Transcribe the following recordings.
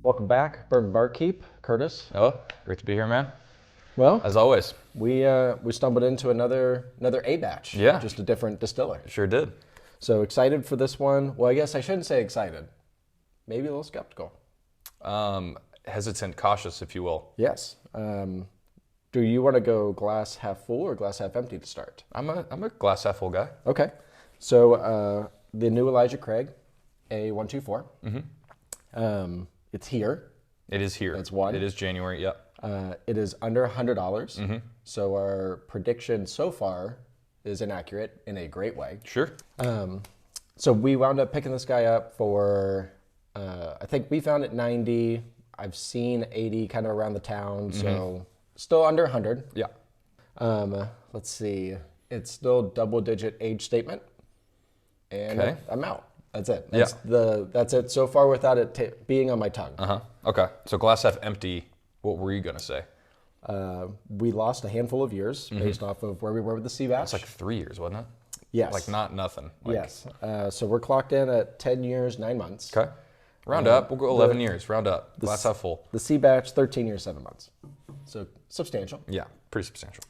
Welcome back, Bourbon Barkeep, Curtis. Oh, great to be here, man. Well, As always. we stumbled into another A batch. Yeah. Just a different distiller. Sure did. So excited for this one. Well, I guess I shouldn't say excited. Maybe a little skeptical. Hesitant, cautious, if you will. Yes. Do you want to go glass half full or glass half empty to start? I'm a glass half full guy. Okay. So the new Elijah Craig, A124. It's here. It is here. It's one. It is January, yeah. It is under $100. So our prediction so far is inaccurate in a great way. Sure. So we wound up picking this guy up for, I think we found it 90. I've seen 80 kind of around the town, so still under 100. Yeah. Let's see. It's still double-digit age statement, and Okay. I'm out. That's it. That's it so far without it being on my tongue. Okay. So glass half empty, what were you going to say? We lost a handful of years based off of where we were with the sea batch. It's like 3 years, wasn't it? Yes. Like not nothing. Like, Yes. So we're clocked in at 10 years, 9 months. Okay. Round up. We'll go 11 years. Round up. Glass half full. The sea batch, 13 years, 7 months. So substantial. Yeah. Pretty substantial.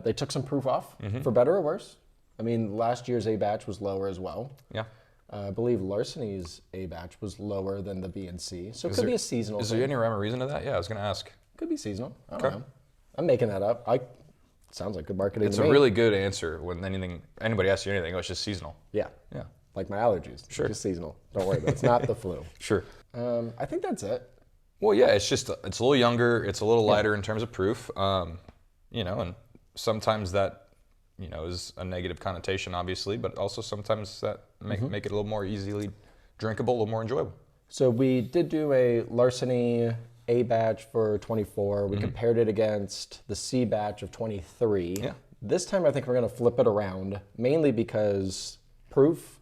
They took some proof off, for better or worse. I mean, last year's A batch was lower as well. Yeah. I believe Larceny's A batch was lower than the B and C. So it could be a seasonal Is thing. there any rhyme or reason to that? Yeah, I was going to ask. Could be seasonal. I don't know. I'm making that up. Sounds like good marketing It's to a me. really good answer when anybody asks you anything. Oh, it's just seasonal. Yeah. Yeah. Like my allergies. Sure. Just seasonal. Don't worry about it. It's not the flu. Sure. I think that's it. Well, yeah, it's a little younger, it's a little lighter in terms of proof, and sometimes that, is a negative connotation, obviously, but also sometimes that make it a little more easily drinkable, a little more enjoyable. So we did do a Larceny A batch for 24. We compared it against the C batch of 23. Yeah. This time I think we're going to flip it around, mainly because proof,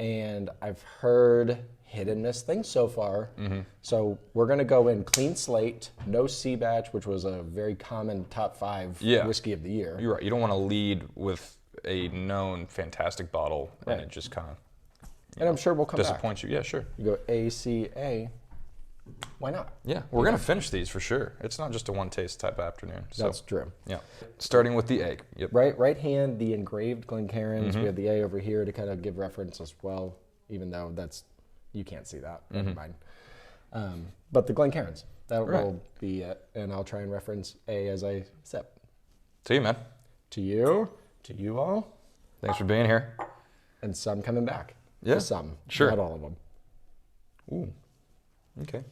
and I've heard hit and miss things so far. So we're going to go in clean slate, no C batch, which was a very common top 5 whiskey of the year. You're right. You don't want to lead with a known fantastic bottle and it just kind of And I'm sure we'll come back. disappoints you. Yeah, sure. You go A, C, A. Why not? Yeah, we're going to finish these for sure. It's not just a one taste type afternoon. So, That's true. yeah. Starting with the egg. Yep. Right hand, the engraved Glencairns. We have the A over here to kind of give reference as well, even though you can't see that. Never mind. But the Glencairns, that will be it. And I'll try and reference A as I sip. To you, man. To you all, Thanks for being here. and some coming back. Yeah, Just some, sure. not all of them. Ooh. Okay.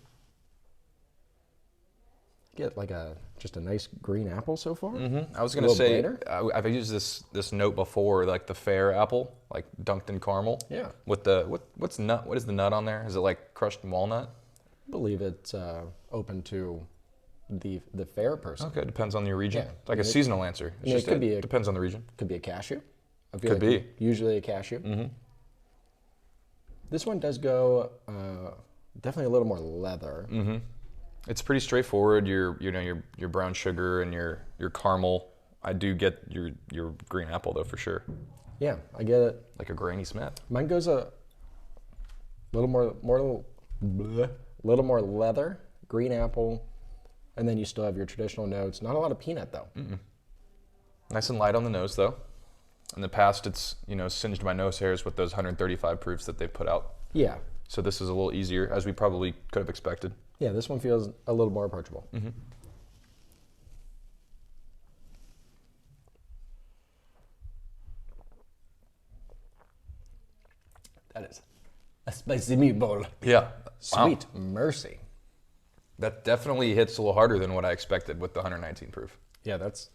Get like just a nice green apple so far. I was gonna little say brighter? I've used this note before, like the fair apple, like dunked in caramel. Yeah. With the what's nut? What is the nut on there? Is it like crushed walnut? I believe it's open to the fair person. Okay, depends on your region. Yeah. Like a seasonal answer. It's it just could be depends on the region. Could be a cashew. I feel Could be. Usually a cashew. This one does go definitely a little more leather. It's pretty straightforward. Your brown sugar and your caramel. I do get your green apple though for sure. Yeah, I get it. Like a Granny Smith. Mine goes a little more leather, green apple, and then you still have your traditional notes. Not a lot of peanut though. Nice and light on the nose though. In the past, it's singed my nose hairs with those 135 proofs that they put out. Yeah, So this is a little easier, as we probably could have expected. yeah. This one feels a little more approachable. That is a spicy meatball. Yeah. Sweet mercy. That definitely hits a little harder than what I expected with the 119 proof. Yeah, that's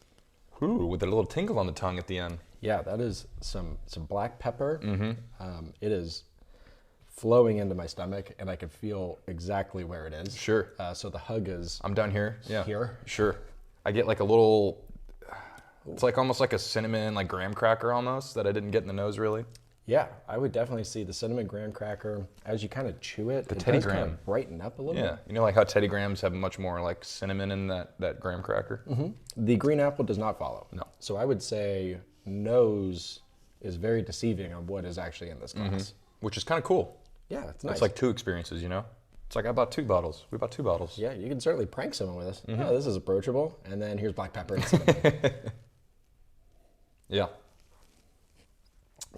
Ooh, with a little tingle on the tongue at the end. yeah. That is some black pepper. It is flowing into my stomach, and I can feel exactly where it is. Sure. So the hug is I'm down here. Yeah. here. Sure. I get like a little, it's like almost like a cinnamon, like graham cracker almost, that I didn't get in the nose really. Yeah, I would definitely see the cinnamon graham cracker as you kind of chew it. The Teddy does kind Graham. of brighten up a little Yeah. You know like how Teddy Grahams have much more like cinnamon in that graham cracker? bit. The green apple does not follow. No. So I would say nose is very deceiving of what is actually in this glass. Which is kind of cool. Yeah, it's nice. It's like two experiences, It's like I bought 2 bottles. We bought 2 bottles. Yeah, you can certainly prank someone with this. Oh, this is approachable. And then here's black pepper and cinnamon. Yeah.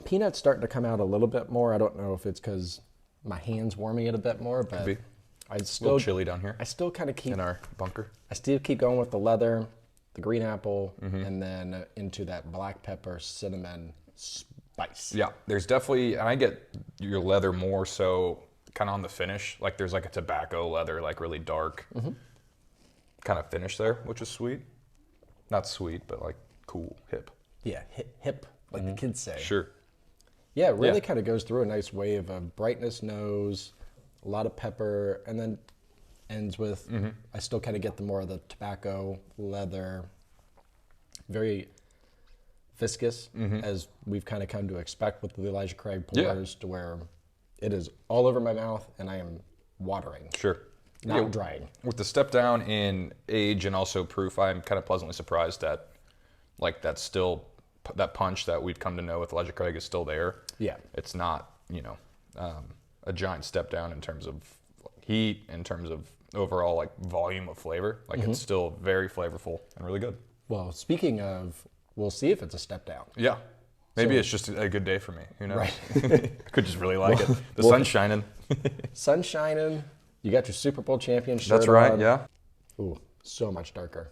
Peanut's starting to come out a little bit more. I don't know if it's because my hand's warming it a bit more, but Could be. I A little still chilly down here I still kind of keep in our bunker. I still keep going with the leather, the green apple, and then into that black pepper cinnamon spice. Yeah, there's definitely, and I get your leather more so kind of on the finish. Like there's like a tobacco leather, like really dark kind of finish there, which is sweet. Not sweet, but like cool, hip. Yeah, hip, like the kids say. Sure. Yeah, it really Yeah. kind of goes through a nice wave of brightness nose, a lot of pepper, and then ends with, I still kind of get the more of the tobacco, leather, very viscous, as we've kind of come to expect with the Elijah Craig pours, to where it is all over my mouth and I am watering, Sure. not drying. With the step down in age and also proof, I'm kind of pleasantly surprised that like that's still, that punch that we've come to know with Elijah Craig is still there. Yeah. It's not, you know, a giant step down in terms of heat, in terms of overall like volume of flavor. Like it's still very flavorful and really good. Well, speaking of, we'll see if it's a step down. Yeah. Maybe it's just a good day for me. Who knows? Right. I could just really like it. The sun's shining. Sun shining, you got your Super Bowl champion shirt That's right. on. Yeah. Ooh, so much darker.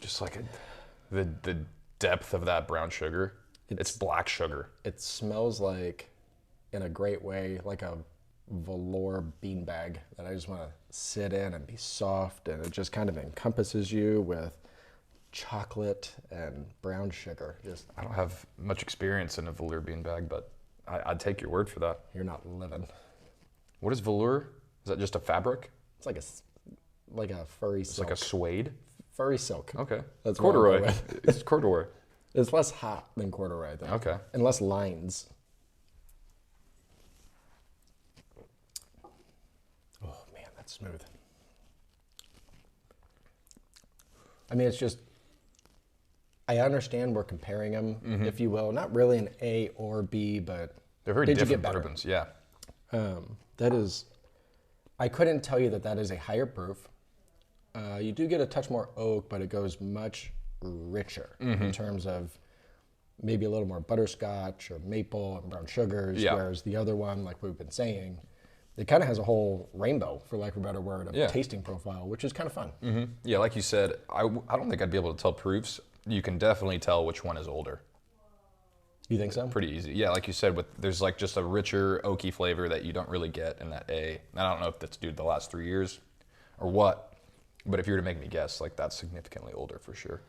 Just like the depth of that brown sugar. It's black sugar. It smells like, in a great way, like a velour beanbag that I just want to sit in and be soft, and it just kind of encompasses you with chocolate and brown sugar. Just, I don't have much experience in a velour beanbag, but I'd take your word for that. you're not living. What is velour? Is that just a fabric? It's like a furry It's silk. like a suede? Furry silk. Okay. That's what I'll go corduroy. with. It's corduroy. It's less hot than corduroy, though. Okay. And less lines. Oh, man, that's smooth. I mean, it's just, I understand we're comparing them, if you will. Not really an A or B, but They're very did you different get better? bourbons. Yeah. That is, I couldn't tell you that is a higher proof. You do get a touch more oak, but it goes much richer in terms of maybe a little more butterscotch or maple and brown sugars, Yeah. whereas the other one, like we've been saying, it kind of has a whole rainbow, for lack of a better word, of tasting profile, which is kind of fun. Yeah, like you said, I don't think I'd be able to tell proofs. You can definitely tell which one is older. You think so? Pretty easy. Yeah, like you said, there's like just a richer oaky flavor that you don't really get in that A. And I don't know if that's due to the last 3 years or what, but if you were to make me guess, like that's significantly older for sure.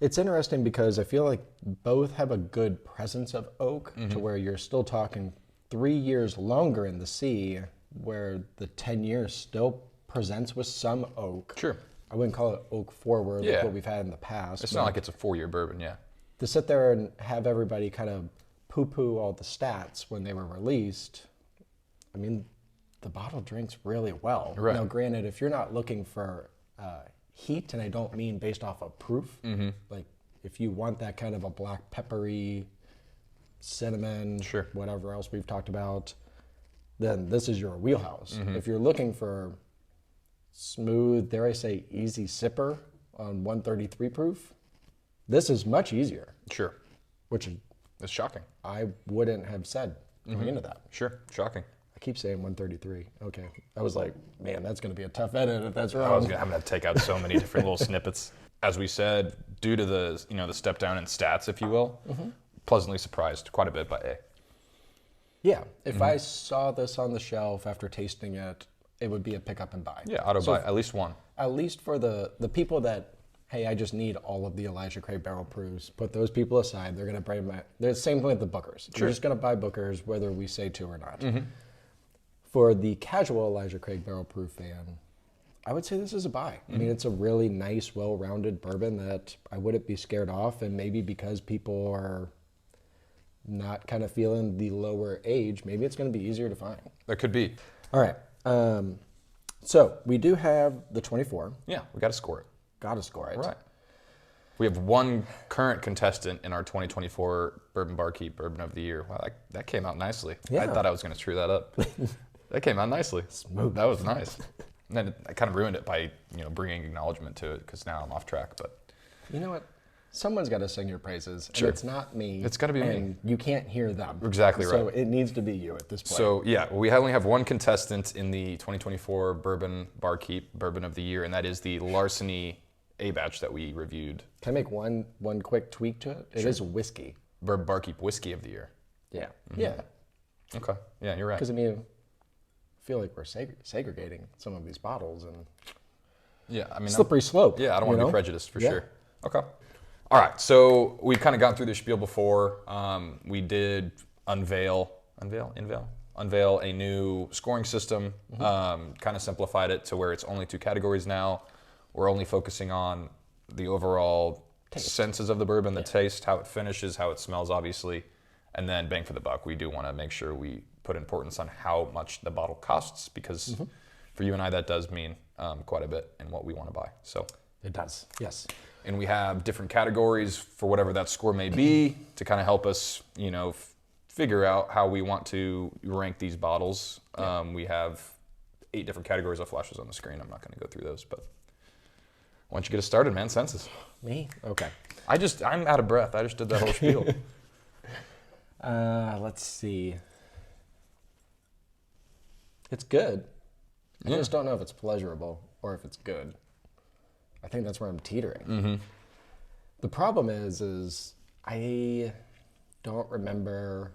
It's interesting because I feel like both have a good presence of oak to where you're still talking 3 years longer in the sea, where the 10 years still presents with some oak. Sure. I wouldn't call it oak forward Yeah. like what we've had in the past. It's but not like it's a 4-year bourbon, yeah. to sit there and have everybody kind of poo-poo all the stats when they were released, I mean, the bottle drinks really well. Right. Now, granted, if you're not looking for heat, and I don't mean based off of proof, like if you want that kind of a black peppery, cinnamon, Sure. whatever else we've talked about, then this is your wheelhouse. If you're looking for smooth, dare I say, easy sipper on 133 proof, this is much easier, Sure. which It's shocking. I wouldn't have said going into that. Sure. Shocking. I keep saying 133. Okay. I was like, man, that's going to be a tough edit if that's I'm wrong. gonna take out so many different little snippets. As we said, due to the the step down in stats, if you will, pleasantly surprised quite a bit by A. Yeah. If I saw this on the shelf after tasting it, it would be a pick up and buy. Yeah, auto buy at least one. At least for the people that, hey, I just need all of the Elijah Craig barrel proofs. Put those people aside. They're going to buy the same thing with the Bookers. You're just going to buy Bookers whether we say to or not. For the casual Elijah Craig barrel proof fan, I would say this is a buy. I mean, it's a really nice, well-rounded bourbon that I wouldn't be scared off, and maybe because people are not kind of feeling the lower age, maybe it's going to be easier to find. That could be. All right. So we do have the 24. Yeah, we got to score it. Got to score it. Right. We have one current contestant in our 2024 Bourbon Barkeep Bourbon of the Year. Wow, that came out nicely. Yeah. I thought I was going to screw that up. That came out nicely. Smooth. That was nice. And then I kind of ruined it by bringing acknowledgement to it because now I'm off track. But You know what? Someone's got to sing your praises, and Sure. it's not me. It's gotta be me. and you can't hear them. Exactly So right. it needs to be you at this point. So yeah, we only have one contestant in the 2024 Bourbon Barkeep Bourbon of the Year, and that is the Larceny A batch that we reviewed. Can I make one quick tweak to it? It is whiskey. Bourbon Barkeep Whiskey of the Year. Yeah. Yeah. Okay. Yeah, you're right. Because I mean, I feel like we're segregating some of these bottles and Yeah, I mean, slippery slope. yeah, I don't you want to know? be prejudiced for Yeah. sure. Okay. All right. So we've kind of gone through the spiel before. We did unveil a new scoring system. Kind of simplified it to where it's only 2 categories now. We're only focusing on the overall senses of the bourbon, the taste, how it finishes, how it smells, obviously, and then bang for the buck. We do want to make sure we put importance on how much the bottle costs because for you and I that does mean quite a bit in what we want to buy. So It does. Yes. and we have different categories for whatever that score may be to kind of help us, figure out how we want to rank these bottles. We have 8 different categories of flashes on the screen. I'm not going to go through those, but why don't you get us started, man? Senses. Me? Okay. I'm out of breath. I just did that whole spiel. Let's see. It's good. I Yeah. just don't know if it's pleasurable or if it's good. I think that's where I'm teetering. The problem is I don't remember,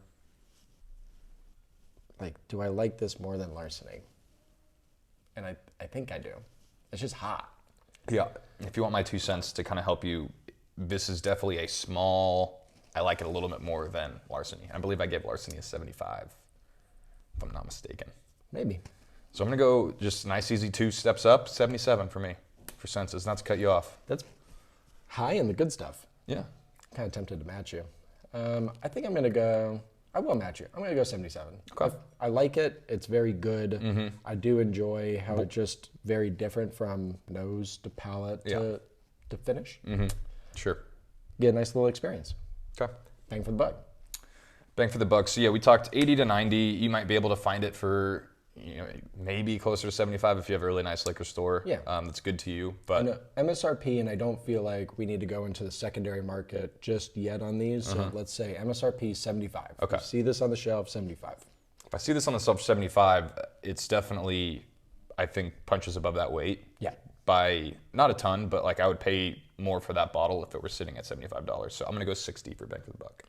do I like this more than Larceny? And I think I do. It's just hot. Yeah. If you want my 2 cents to kind of help you, this is definitely a small, I like it a little bit more than Larceny. I believe I gave Larceny a 75, if I'm not mistaken. Maybe. So I'm going to go just nice, easy 2 steps up, 77 for me, for senses, not to cut you off. That's high in the good stuff. Yeah. Kind of tempted to match you. I think I will match you. I'm going to go 77. Okay. I like it. It's very good. I do enjoy how it's just very different from nose to palate to finish. Sure. Get a nice little experience. Okay. Bang for the buck. Bang for the buck. So yeah, we talked 80 to 90. You might be able to find it for, maybe closer to 75 if you have a really nice liquor store. Yeah. That's good to you. But No, MSRP, and I don't feel like we need to go into the secondary market just yet on these. So let's say MSRP 75. Okay. You see this on the shelf, 75. if I see this on the shelf 75, it's definitely, I think, punches above that weight. Yeah. By not a ton, but I would pay more for that bottle if it were sitting at $75. So I'm going to go 60 for bang for the buck.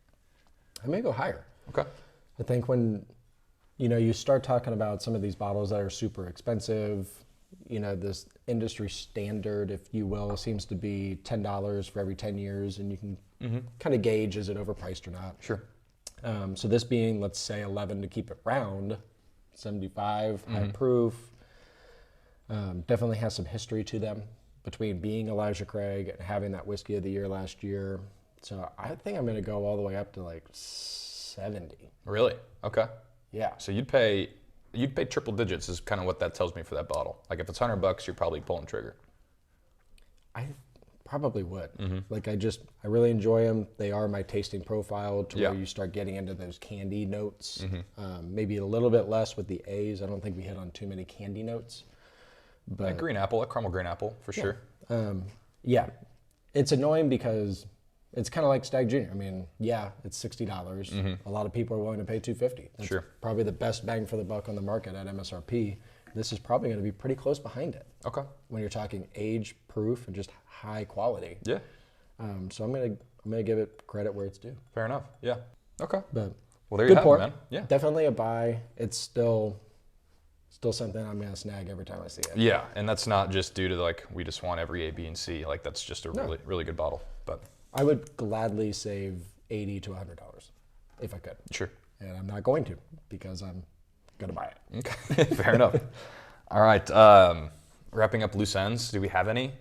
I may go higher. Okay. I think when you start talking about some of these bottles that are super expensive, this industry standard, if you will, seems to be $10 for every 10 years, and you can kind of gauge, is it overpriced or not? Sure. So this being, let's say, 11 to keep it round, 75, high proof, definitely has some history to them between being Elijah Craig and having that whiskey of the year last year. So I think I'm going to go all the way up to 70. Really? Okay. Yeah. So you'd pay triple digits is kind of what that tells me for that bottle. If it's $100, you're probably pulling trigger. I probably would. I really enjoy them. They are my tasting profile to where you start getting into those candy notes. Maybe a little bit less with the A's. I don't think we hit on too many candy notes. But Green apple, caramel green apple for sure. yeah, it's annoying because it's kind of like Stag Junior. I mean, yeah, it's $60. A lot of people are willing to pay $250. That's Sure. probably the best bang for the buck on the market at MSRP. This is probably going to be pretty close behind it. Okay. When you're talking age, proof, and just high quality. Yeah. So I'm gonna give it credit where it's due. Fair enough. Yeah. Okay. But Well, there you good have pour. it, man. Yeah. Definitely a buy. It's still something I'm gonna snag every time I see it. Yeah, and that's not just due to we just want every A, B, and C. That's just a really, really good bottle. But I would gladly save $80 to $100 if I could. sure. And I'm not going to because I'm gonna buy it. Okay. Fair enough. All right. Wrapping up loose ends. Do we have any?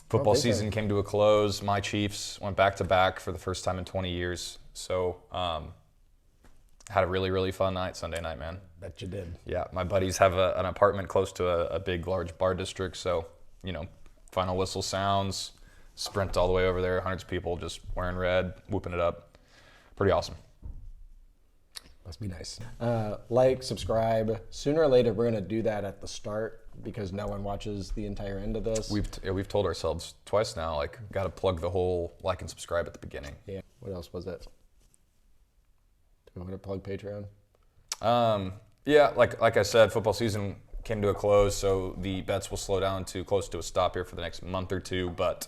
Football think so. season came to a close. My Chiefs went back to back for the first time in 20 years. So had a really, really fun night Sunday night, man. Bet you did. Yeah, my buddies have an apartment close to a big, large bar district. So, final whistle sounds. sprint all the way over there. Hundreds of people just wearing red, whooping it up. Pretty awesome. Must be nice. Like, subscribe. Sooner or later, we're gonna do that at the start because no one watches the entire end of this. We've told ourselves twice now, like, got to plug the whole like and subscribe at the beginning. Yeah. What else was it? Do we want to plug Patreon? Yeah, like I said, football season came to a close, so the bets will slow down to close to a stop here for the next month or two. But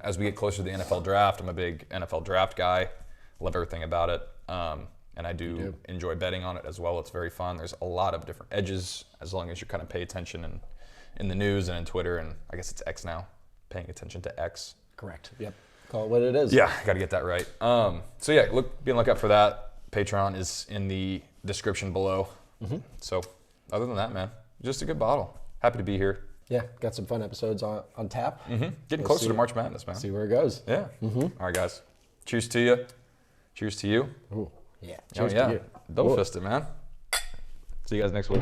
as we get closer to the NFL draft, I'm a big NFL draft guy. Love everything about it. And I do enjoy betting on it as well. It's very fun. There's a lot of different edges as long as you kind of pay attention in the news and in Twitter, and I guess it's X now, paying attention to X. Correct. Yep. Call it what it is. Yeah, got to get that right. So yeah, be on the lookout for that. Patreon is in the description below. So other than that, man, just a good bottle. Happy to be here. Yeah, got some fun episodes on tap. Getting closer to March Madness, man. See where it goes. Yeah. All right, guys. Cheers to you. Cheers to you. Ooh, yeah. Oh, Cheers yeah. to you. Double fist it, man. See you guys next week.